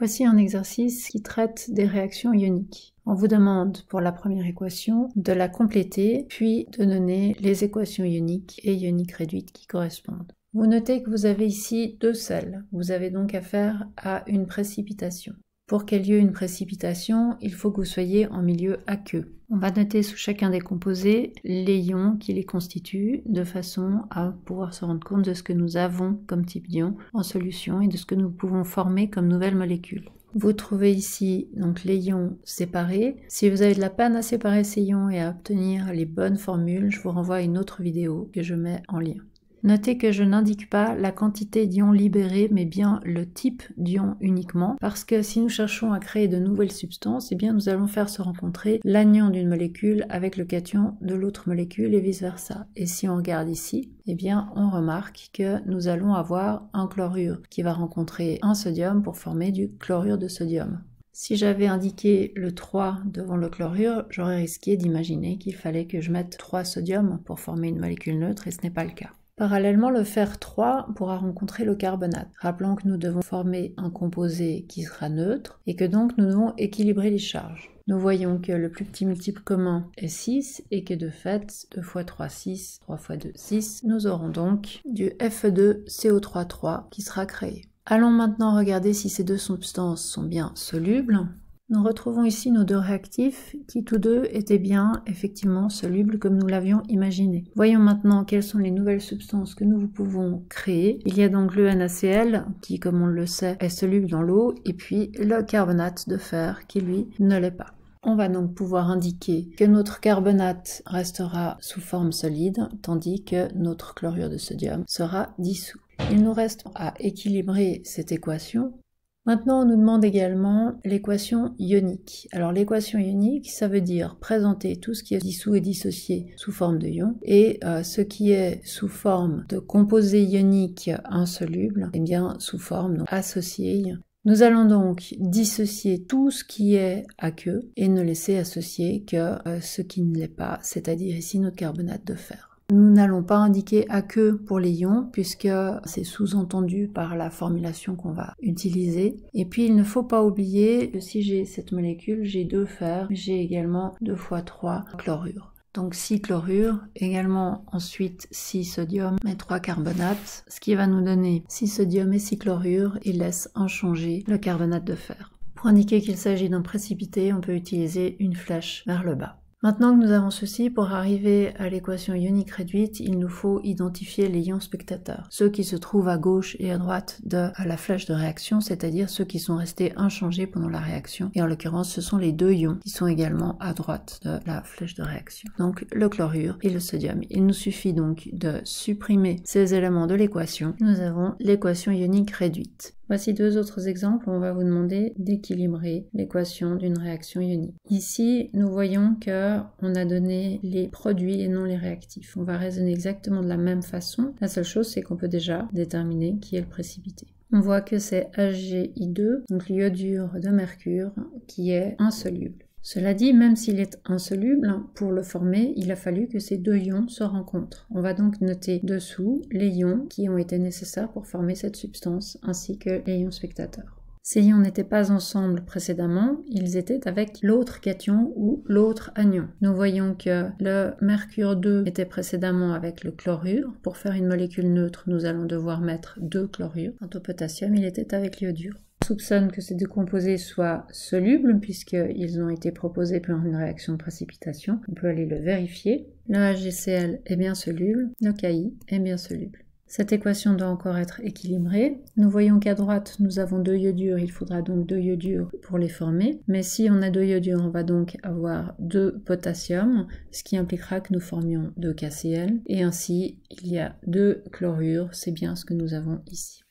Voici un exercice qui traite des réactions ioniques. On vous demande pour la première équation de la compléter, puis de donner les équations ioniques et ioniques réduites qui correspondent. Vous notez que vous avez ici deux sels. Vous avez donc affaire à une précipitation. Pour qu'ait lieu une précipitation, il faut que vous soyez en milieu aqueux. On va noter sous chacun des composés les ions qui les constituent, de façon à pouvoir se rendre compte de ce que nous avons comme type d'ion en solution et de ce que nous pouvons former comme nouvelles molécules. Vous trouvez ici donc les ions séparés. Si vous avez de la peine à séparer ces ions et à obtenir les bonnes formules, je vous renvoie à une autre vidéo que je mets en lien. Notez que je n'indique pas la quantité d'ions libérés, mais bien le type d'ion uniquement, parce que si nous cherchons à créer de nouvelles substances, eh bien nous allons faire se rencontrer l'anion d'une molécule avec le cation de l'autre molécule et vice-versa. Et si on regarde ici, eh bien on remarque que nous allons avoir un chlorure qui va rencontrer un sodium pour former du chlorure de sodium. Si j'avais indiqué le 3 devant le chlorure, j'aurais risqué d'imaginer qu'il fallait que je mette 3 sodiums pour former une molécule neutre, et ce n'est pas le cas. Parallèlement, le fer 3 pourra rencontrer le carbonate. Rappelons que nous devons former un composé qui sera neutre et que donc nous devons équilibrer les charges. Nous voyons que le plus petit multiple commun est 6 et que de fait, 2 x 3, 6, 3 x 2, 6, nous aurons donc du Fe2CO3 qui sera créé. Allons maintenant regarder si ces deux substances sont bien solubles. Nous retrouvons ici nos deux réactifs qui tous deux étaient bien effectivement solubles comme nous l'avions imaginé. Voyons maintenant quelles sont les nouvelles substances que nous pouvons créer. Il y a donc le NaCl qui, comme on le sait, est soluble dans l'eau et puis le carbonate de fer qui lui ne l'est pas. On va donc pouvoir indiquer que notre carbonate restera sous forme solide tandis que notre chlorure de sodium sera dissous. Il nous reste à équilibrer cette équation. Maintenant, on nous demande également l'équation ionique. Alors l'équation ionique, ça veut dire présenter tout ce qui est dissous et dissocié sous forme de ions, et ce qui est sous forme de composé ionique insoluble, eh bien sous forme associé. Nous allons donc dissocier tout ce qui est aqueux et ne laisser associer que ce qui ne l'est pas, c'est-à-dire ici notre carbonate de fer. Nous n'allons pas indiquer aqueux pour les ions puisque c'est sous-entendu par la formulation qu'on va utiliser. Et puis il ne faut pas oublier que si j'ai cette molécule, j'ai 2 fers, j'ai également 2 x 3 chlorures. Donc 6 chlorures, également ensuite 6 sodium et 3 carbonates, ce qui va nous donner 6 sodium et 6 chlorures et laisse inchangé le carbonate de fer. Pour indiquer qu'il s'agit d'un précipité, on peut utiliser une flèche vers le bas. Maintenant que nous avons ceci, pour arriver à l'équation ionique réduite, il nous faut identifier les ions spectateurs. Ceux qui se trouvent à gauche et à droite de la flèche de réaction, c'est-à-dire ceux qui sont restés inchangés pendant la réaction. Et en l'occurrence, ce sont les deux ions qui sont également à droite de la flèche de réaction. Donc le chlorure et le sodium. Il nous suffit donc de supprimer ces éléments de l'équation. Nous avons l'équation ionique réduite. Voici deux autres exemples où on va vous demander d'équilibrer l'équation d'une réaction ionique. Ici, nous voyons que on a donné les produits et non les réactifs. On va raisonner exactement de la même façon. La seule chose, c'est qu'on peut déjà déterminer qui est le précipité. On voit que c'est HGI2, donc l'iodure de mercure, qui est insoluble. Cela dit, même s'il est insoluble, pour le former, il a fallu que ces deux ions se rencontrent. On va donc noter dessous les ions qui ont été nécessaires pour former cette substance, ainsi que les ions spectateurs. Ces ions n'étaient pas ensemble précédemment, ils étaient avec l'autre cation ou l'autre anion. Nous voyons que le mercure 2 était précédemment avec le chlorure. Pour faire une molécule neutre, nous allons devoir mettre 2 chlorures. Quant au potassium, il était avec l'iodure. On soupçonne que ces deux composés soient solubles puisqu'ils ont été proposés par une réaction de précipitation. On peut aller le vérifier. Le HgCl est bien soluble, le Ki est bien soluble. Cette équation doit encore être équilibrée. Nous voyons qu'à droite, nous avons 2 iodures, il faudra donc 2 iodures pour les former. Mais si on a 2 iodures, on va donc avoir 2 potassium, ce qui impliquera que nous formions 2 KCl. Et ainsi, il y a 2 chlorures, c'est bien ce que nous avons ici.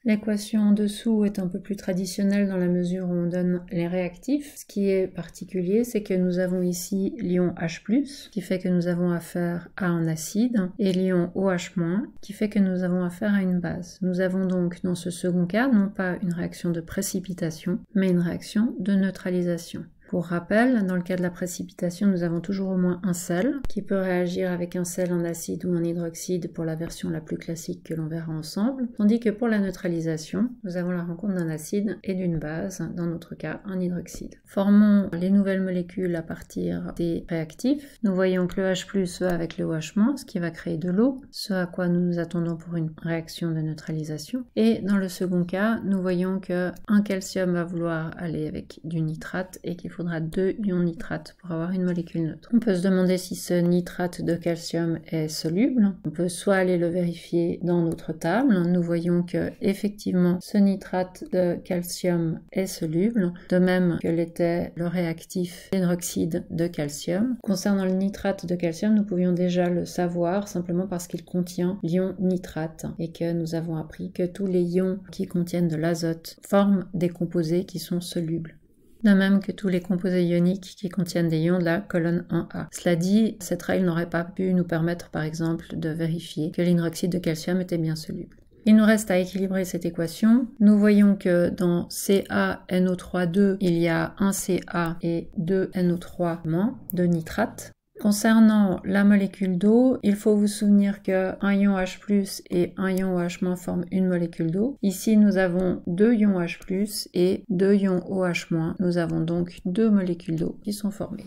L'équation en dessous est un peu plus traditionnelle dans la mesure où on donne les réactifs. Ce qui est particulier, c'est que nous avons ici l'ion H+, qui fait que nous avons affaire à un acide, et l'ion OH-, qui fait que nous avons affaire à une base. Nous avons donc dans ce second cas non pas une réaction de précipitation, mais une réaction de neutralisation. Vous Pour rappel, dans le cas de la précipitation, nous avons toujours au moins un sel qui peut réagir avec un sel en acide ou en hydroxyde pour la version la plus classique que l'on verra ensemble, tandis que pour la neutralisation, nous avons la rencontre d'un acide et d'une base, dans notre cas un hydroxyde. Formons les nouvelles molécules à partir des réactifs. Nous voyons que le H+ va avec le OH-, ce qui va créer de l'eau, ce à quoi nous nous attendons pour une réaction de neutralisation. Et dans le second cas, nous voyons que un calcium va vouloir aller avec du nitrate et qu'il faudra 2 ions nitrate pour avoir une molécule neutre. On peut se demander si ce nitrate de calcium est soluble. On peut soit aller le vérifier dans notre table. Nous voyons que effectivement ce nitrate de calcium est soluble, de même que l'était le réactif hydroxyde de calcium. Concernant le nitrate de calcium, nous pouvions déjà le savoir simplement parce qu'il contient l'ion nitrate et que nous avons appris que tous les ions qui contiennent de l'azote forment des composés qui sont solubles. De même que tous les composés ioniques qui contiennent des ions de la colonne 1A. Cela dit, cette règle n'aurait pas pu nous permettre par exemple de vérifier que l'hydroxyde de calcium était bien soluble. Il nous reste à équilibrer cette équation. Nous voyons que dans CaNO3,2, il y a un Ca et 2 NO3- de nitrate. Concernant la molécule d'eau, il faut vous souvenir qu'un ion H+ et un ion OH- forment une molécule d'eau. Ici, nous avons 2 ions H+ et 2 ions OH-. Nous avons donc 2 molécules d'eau qui sont formées.